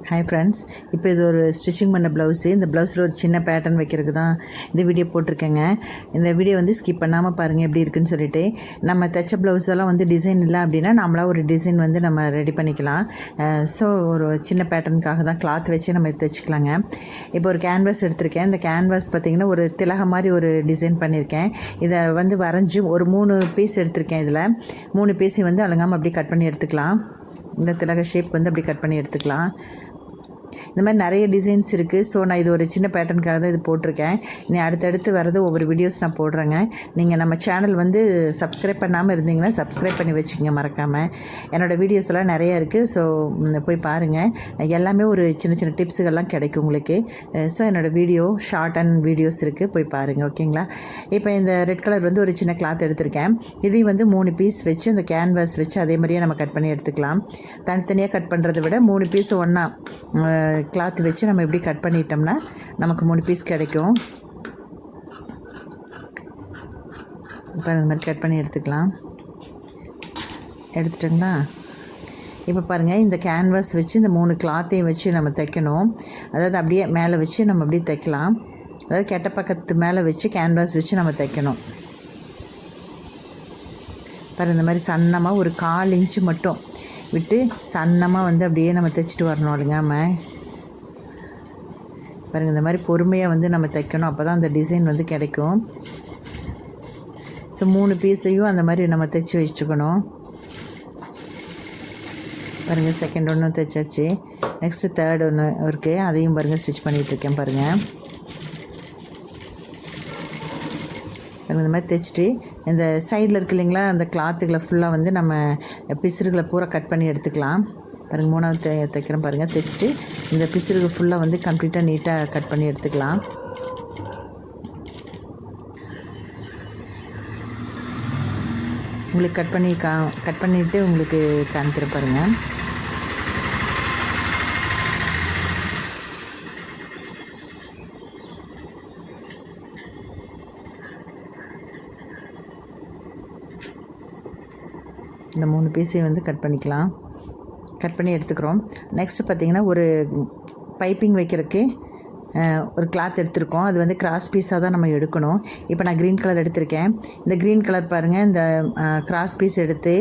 Hi friends, இப்போ இது ஒரு ஸ்டிச்சிங் பண்ண ப்ளவுஸு. இந்த ப்ளவுஸில் ஒரு சின்ன பேட்டர்ன் வைக்கிறதுக்கு தான் இந்த வீடியோ போட்டிருக்கேங்க. இந்த வீடியோ வந்து ஸ்கிப் பண்ணாமல் பாருங்கள் எப்படி இருக்குன்னு சொல்லிட்டு. நம்ம தைச்ச ப்ளவுஸெல்லாம் வந்து டிசைன் இல்லை அப்படின்னா நம்மளாக ஒரு டிசைன் வந்து நம்ம ரெடி பண்ணிக்கலாம். ஸோ ஒரு சின்ன பேட்டர்னுக்காக தான் கிளாத் வச்சு நம்ம தைச்சிக்கலாங்க. இப்போ ஒரு கேன்வாஸ் எடுத்திருக்கேன். இந்த கேன்வாஸ் பார்த்திங்கன்னா ஒரு திலகம் மாதிரி ஒரு டிசைன் பண்ணியிருக்கேன். இதை வந்து வரைஞ்சி ஒரு 3 பீஸ் எடுத்திருக்கேன். இதில் 3 பீஸை வந்து அலங்காமல் அப்படி கட் பண்ணி எடுத்துக்கலாம். இந்த திலக ஷேப் வந்து அப்படி கட் பண்ணி எடுத்துக்கலாம். இந்த மாதிரி நிறைய டிசைன்ஸ் இருக்குது. ஸோ நான் இது ஒரு சின்ன பேட்டர்னுக்காக தான் இது போட்டிருக்கேன். நீ அடுத்தடுத்து வரது ஒவ்வொரு வீடியோஸ் நான் போடுறேங்க. நீங்கள் நம்ம சேனல் வந்து சப்ஸ்கிரைப் பண்ணாமல் இருந்தீங்கன்னா சப்ஸ்கிரைப் பண்ணி வச்சுக்கோங்க மறக்காமல். என்னோடய வீடியோஸ் எல்லாம் நிறையா இருக்குது. ஸோ போய் பாருங்கள். எல்லாமே ஒரு சின்ன சின்ன டிப்ஸுகள்லாம் கிடைக்கும் உங்களுக்கு. ஸோ என்னோடய வீடியோ ஷார்ட் அண்ட் வீடியோஸ் இருக்குது, போய் பாருங்கள். ஓகேங்களா? இப்போ இந்த ரெட் கலர் வந்து ஒரு சின்ன கிளாத் எடுத்திருக்கேன். இதையும் வந்து 3 பீஸ் வச்சு இந்த கேன்வாஸ் வச்சு அதே மாதிரியே நம்ம கட் பண்ணி எடுத்துக்கலாம். தனித்தனியாக கட் பண்ணுறதை விட 3 பீஸ் ஒன்றா கிளாத் வச்சு நம்ம எப்படி கட் பண்ணிட்டோம்னா நமக்கு 3 பீஸ் கிடைக்கும். இப்போ இந்த மாதிரி கட் பண்ணி எடுத்துக்கலாம். எடுத்துட்டோங்களா? இப்போ பாருங்கள், இந்த கேன்வாஸ் வச்சு இந்த 3 கிளாத்தையும் வச்சு நம்ம தைக்கணும். அதாவது அப்படியே மேலே வச்சு நம்ம அப்படியே தைக்கலாம். அதாவது கெட்ட பக்கத்து மேலே வச்சு கேன்வாஸ் வச்சு நம்ம தைக்கணும். பாருங்கள், இந்த மாதிரி சன்னமாக ஒரு 1/4 இன்ச்சு மட்டும் விட்டு சன்னமாக வந்து அப்படியே நம்ம தைச்சிட்டு வரணும். இல்லைங்காமல் பாருங்கள், இந்த மாதிரி பொறுமையாக வந்து நம்ம தைக்கணும். அப்போ தான் அந்த டிசைன் வந்து கிடைக்கும். ஸோ 3 பீஸையும் அந்த மாதிரி நம்ம தைச்சி வச்சுக்கணும். பாருங்கள், செகண்ட் ஒன்றும் தைச்சாச்சு. நெக்ஸ்ட்டு தேர்ட் ஒன்று இருக்குது, அதையும் பாருங்கள் ஸ்டிச் பண்ணிகிட்ருக்கேன். பாருங்கள், இந்த மாதிரி தைச்சிட்டு இந்த சைடில் இருக்கு இல்லைங்களா, அந்த கிளாத்துகளை ஃபுல்லாக வந்து நம்ம பிசுறுகளை பூரா கட் பண்ணி எடுத்துக்கலாம். பாருங்கள், 3வது தைக்கிறேன். பாருங்கள், தைச்சிட்டு இந்த பிசுறுகள் ஃபுல்லாக வந்து கம்ப்ளீட்டாக நீட்டாக கட் பண்ணி எடுத்துக்கலாம். உங்களுக்கு கட் பண்ணிவிட்டு உங்களுக்கு காமிக்கிற பாருங்கள். இந்த 3 பீஸையும் வந்து கட் பண்ணிக்கலாம். கட் பண்ணி எடுத்துக்கிறோம். நெக்ஸ்ட்டு பார்த்திங்கன்னா ஒரு பைப்பிங் வைக்கிறதுக்கு ஒரு கிளாத் எடுத்துருக்கோம். அது வந்து கிராஸ் பீஸாக தான் நம்ம எடுக்கணும். இப்போ நான் க்ரீன் கலர் எடுத்திருக்கேன். இந்த க்ரீன் கலர் பாருங்கள், இந்த கிராஸ் பீஸ் எடுத்து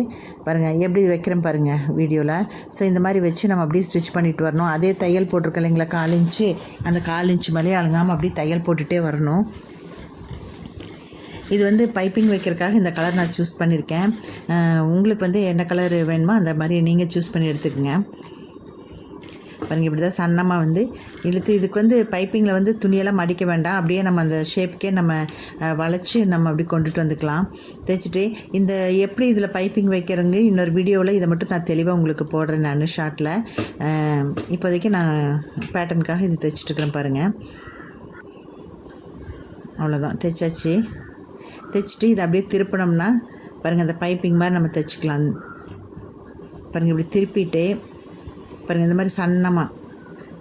பாருங்கள் எப்படி வைக்கிறேன் பாருங்கள் வீடியோவில். ஸோ இந்த மாதிரி வச்சு நம்ம அப்படியே ஸ்டிச் பண்ணிட்டு வரணும். அதே தையல் போட்டிருக்கோம் இல்லைங்களா, 1/4 இன்ச்சு, அந்த 1/4 இன்ச்சு மேலேயே அழுங்காமல் அப்படியே தையல் போட்டுகிட்டே வரணும். இது வந்து பைப்பிங் வைக்கிறதுக்காக இந்த கலர் நான் சூஸ் பண்ணியிருக்கேன். உங்களுக்கு வந்து என்ன கலர் வேணுமோ அந்த மாதிரி நீங்கள் சூஸ் பண்ணி எடுத்துக்கோங்க. பாருங்கள், இப்படி தான் சன்னமாக வந்து இழுத்து, இதுக்கு வந்து பைப்பிங்கில் வந்து துணியெல்லாம் மடிக்க வேண்டாம். அப்படியே நம்ம அந்த ஷேப்புக்கே நம்ம வளைச்சி நம்ம அப்படி கொண்டுட்டு வந்துக்கலாம். தைச்சிட்டு இந்த எப்படி இதில் பைப்பிங் வைக்கிறங்க இன்னொரு வீடியோவில் இதை மட்டும் நான் தெளிவாக உங்களுக்கு போடுறேன் நான் ஷார்ட்டில். இப்போதைக்கு நான் பேட்டர்னுக்காக இது தைச்சிட்ருக்கிறேன். பாருங்கள், அவ்வளோதான், தைச்சாச்சு. தைச்சிட்டு இதை அப்படியே திருப்பினோம்னா பாருங்கள், அந்த பைப்பிங் மாதிரி நம்ம தைச்சிக்கலாம். பாருங்கள், இப்படி திருப்பிட்டு பாருங்கள், இந்த மாதிரி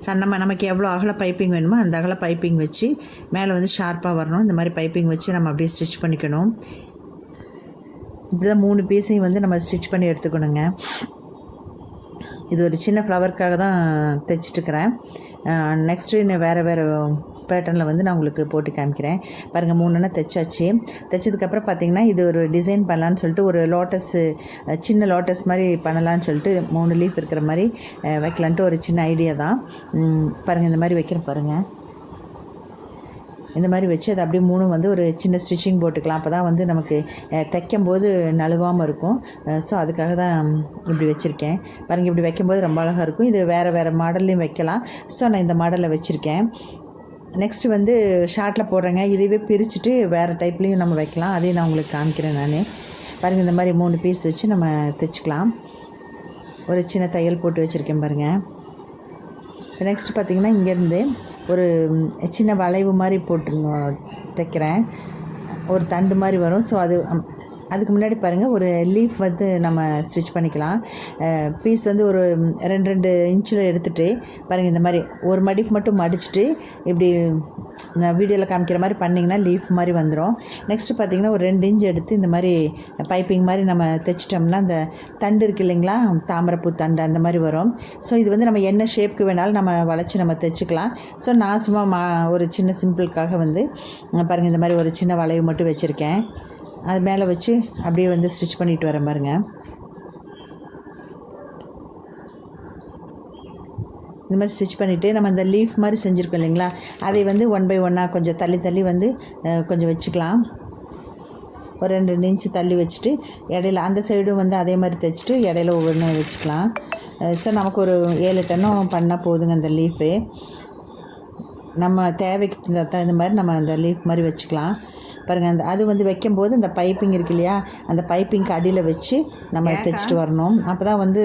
சன்னமாக நமக்கு எவ்வளோ அகல பைப்பிங் வேணுமோ அந்த அகல பைப்பிங் வச்சு மேலே வந்து ஷார்ப்பாக வரணும். இந்த மாதிரி பைப்பிங் வச்சு நம்ம அப்படியே ஸ்டிச் பண்ணிக்கணும். இப்படி தான் 3 பீஸையும் வந்து நம்ம ஸ்டிச் பண்ணி எடுத்துக்கணுங்க. இது ஒரு சின்ன ஃப்ளவருக்காக தான் தைச்சிட்ருக்கிறேன். நெக்ஸ்ட்டு இன்னும் வேறு பேட்டர்னில் வந்து நான் உங்களுக்கு போட்டு காமிக்கிறேன். பாருங்கள், 3 தைச்சாச்சு. தைச்சதுக்கப்புறம் பார்த்திங்கன்னா இது ஒரு டிசைன் பண்ணலான்னு சொல்லிட்டு ஒரு சின்ன லோட்டஸ் மாதிரி பண்ணலான்னு சொல்லிட்டு 3 லீஃப் இருக்கிற மாதிரி வைக்கலான்ட்டு ஒரு சின்ன ஐடியா தான். பாருங்கள், இந்த மாதிரி வைக்கிறேன். பாருங்கள், இந்த மாதிரி வச்சு அதை அப்படியே 3 வந்து ஒரு சின்ன ஸ்டிச்சிங் போட்டுக்கலாம். அப்போ தான் வந்து நமக்கு தைக்கும்போது நழுவாமல் இருக்கும். ஸோ அதுக்காக தான் இப்படி வச்சுருக்கேன். பாருங்கள், இப்படி வைக்கும்போது ரொம்ப அழகாக இருக்கும். இது வேறு மாடல்லையும் வைக்கலாம். ஸோ நான் இந்த மாடலில் வச்சுருக்கேன். நெக்ஸ்ட்டு வந்து ஷார்ட்டில் போடுறேங்க. இதுவே பிரிச்சுட்டு வேறு டைப்லேயும் நம்ம வைக்கலாம். அதையும் நான் உங்களுக்கு காமிக்கிறேன் நான். பாருங்கள், இந்த மாதிரி 3 பீஸ் வச்சு நம்ம தைச்சிக்கலாம். ஒரு சின்ன தையல் போட்டு வச்சுருக்கேன் பாருங்கள். நெக்ஸ்ட்டு பார்த்திங்கன்னா இங்கேருந்து ஒரு சின்ன வளைவு மாதிரி போட்டு தைக்கிறேன். ஒரு தண்டு மாதிரி வரும். ஸோ அதுக்கு முன்னாடி பாருங்கள் ஒரு லீஃப் வந்து நம்ம ஸ்டிச் பண்ணிக்கலாம். பீஸ் வந்து ஒரு 2 இன்ச்சில் எடுத்துகிட்டு பாருங்கள், இந்த மாதிரி ஒரு மடிப்பு மட்டும் மடிச்சுட்டு இப்படி நான் வீடியோவில் காமிக்கிற மாதிரி பண்ணிங்கன்னா லீஃப் மாதிரி வந்துடும். நெக்ஸ்ட்டு பார்த்திங்கன்னா ஒரு 2 இன்ச் எடுத்து இந்த மாதிரி பைப்பிங் மாதிரி நம்ம தைச்சிட்டோம்னா அந்த தண்டு இருக்குது இல்லைங்களா, தாமரைப்பூ தண்டு அந்த மாதிரி வரும். ஸோ இது வந்து நம்ம என்ன ஷேப்புக்கு வேணாலும் நம்ம வளைச்சி நம்ம தைச்சிக்கலாம். ஸோ நான் சும்மா ஒரு சின்ன சிம்பிளுக்காக வந்து பாருங்கள் இந்த மாதிரி ஒரு சின்ன வளைவு மட்டும் வச்சுருக்கேன். அது மேலே வச்சு அப்படியே வந்து ஸ்டிச் பண்ணிட்டு வரேன் பாருங்கள். இந்த மாதிரி ஸ்டிச் பண்ணிவிட்டு நம்ம இந்த லீஃப் மாதிரி செஞ்சுருக்கோம் இல்லைங்களா, அதை வந்து 1 by 1 கொஞ்சம் தள்ளி வந்து கொஞ்சம் வச்சுக்கலாம். ஒரு 2 இன்ச்சு தள்ளி வச்சுட்டு இடையில அந்த சைடும் வந்து அதே மாதிரி தைச்சிட்டு இடையில ஒவ்வொன்று வச்சுக்கலாம். ஸோ நமக்கு ஒரு 7 டன்னும் பண்ணால் போதுங்க அந்த லீஃபு. நம்ம தேவைக்கு தான் இந்த மாதிரி நம்ம அந்த லீஃப் மாதிரி வச்சுக்கலாம். பாருங்கள், அது வந்து வைக்கும்போது இந்த பைப்பிங் இருக்கு இல்லையா, அந்த பைப்பிங்க்கு அடியில் வச்சு நம்ம தைச்சிட்டு வரணும். அப்போ தான் வந்து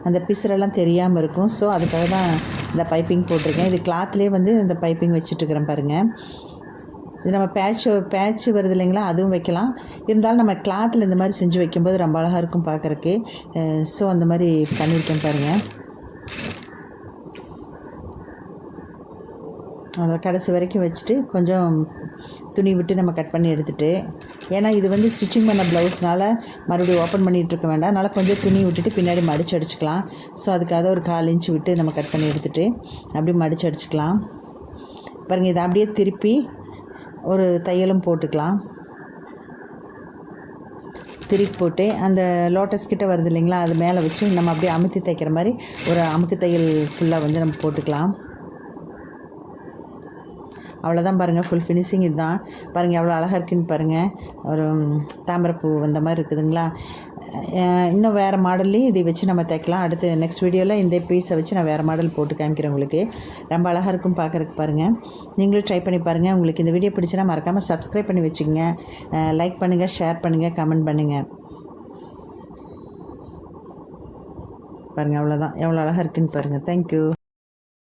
அந்த பிசுரெல்லாம் தெரியாமல் இருக்கும். ஸோ அதுக்காக தான் இந்த பைப்பிங் போட்டிருக்கேன். இது கிளாத்லேயே வந்து இந்த பைப்பிங் வச்சுட்டுருக்கிறேன் பாருங்கள். இது நம்ம பேட்ச் வருது இல்லைங்களா, அதுவும் வைக்கலாம். இருந்தாலும் நம்ம கிளாத்தில் இந்த மாதிரி செஞ்சு வைக்கும்போது ரொம்ப அழகாக இருக்கும் பார்க்குறக்கு. ஸோ அந்த மாதிரி பண்ணியிருக்கேன் பாருங்கள். அதை கடைசி வரைக்கும் வச்சுட்டு கொஞ்சம் துணி விட்டு நம்ம கட் பண்ணி எடுத்துகிட்டு, ஏன்னா இது வந்து ஸ்டிச்சிங் பண்ண ப்ளவுஸ்னால் மறுபடியும் ஓப்பன் பண்ணிகிட்டு இருக்க வேண்டாம். அதனால் கொஞ்சம் துணி விட்டுட்டு பின்னாடி மடித்து அடிச்சுக்கலாம். ஸோ அதுக்காக ஒரு 1/4 இன்ச்சு விட்டு நம்ம கட் பண்ணி எடுத்துகிட்டு அப்படியே மடித்து அடிச்சுக்கலாம். பாருங்கள், இதை அப்படியே திருப்பி ஒரு தையலும் போட்டுக்கலாம். திருப்பி போட்டு அந்த லோட்டஸ் கிட்ட வருது இல்லைங்களா, அது மேலே வச்சு நம்ம அப்படியே அமுத்தி தைக்கிற மாதிரி ஒரு அமுக்கு தையல் ஃபுல்லாக வந்து நம்ம போட்டுக்கலாம். அவ்வளோதான் பாருங்கள், ஃபுல் ஃபினிஷிங் இதுதான். பாருங்கள் எவ்வளோ அழகாக இருக்குன்னு பாருங்கள். ஒரு தாமரைப்பூ வந்த மாதிரி இருக்குதுங்களா. இன்னும் வேறு மாடல்லையும் இதை வச்சு நம்ம தைக்கலாம். அடுத்து நெக்ஸ்ட் வீடியோவில் இந்த பீஸை வச்சு நான் வேறு மாடல் போட்டு காமிக்கிறேன் உங்களுக்கு. ரொம்ப அழகாக இருக்கும் பார்க்குறதுக்கு பாருங்கள். நீங்களும் ட்ரை பண்ணி பாருங்கள். உங்களுக்கு இந்த வீடியோ பிடிச்சினா மறக்காமல் சப்ஸ்கிரைப் பண்ணி வச்சுக்கோங்க. லைக் பண்ணுங்கள், ஷேர் பண்ணுங்கள், கமெண்ட் பண்ணுங்கள். பாருங்கள், அவ்வளோதான், எவ்வளோ அழகாக இருக்குன்னு பாருங்கள். தேங்க்யூ.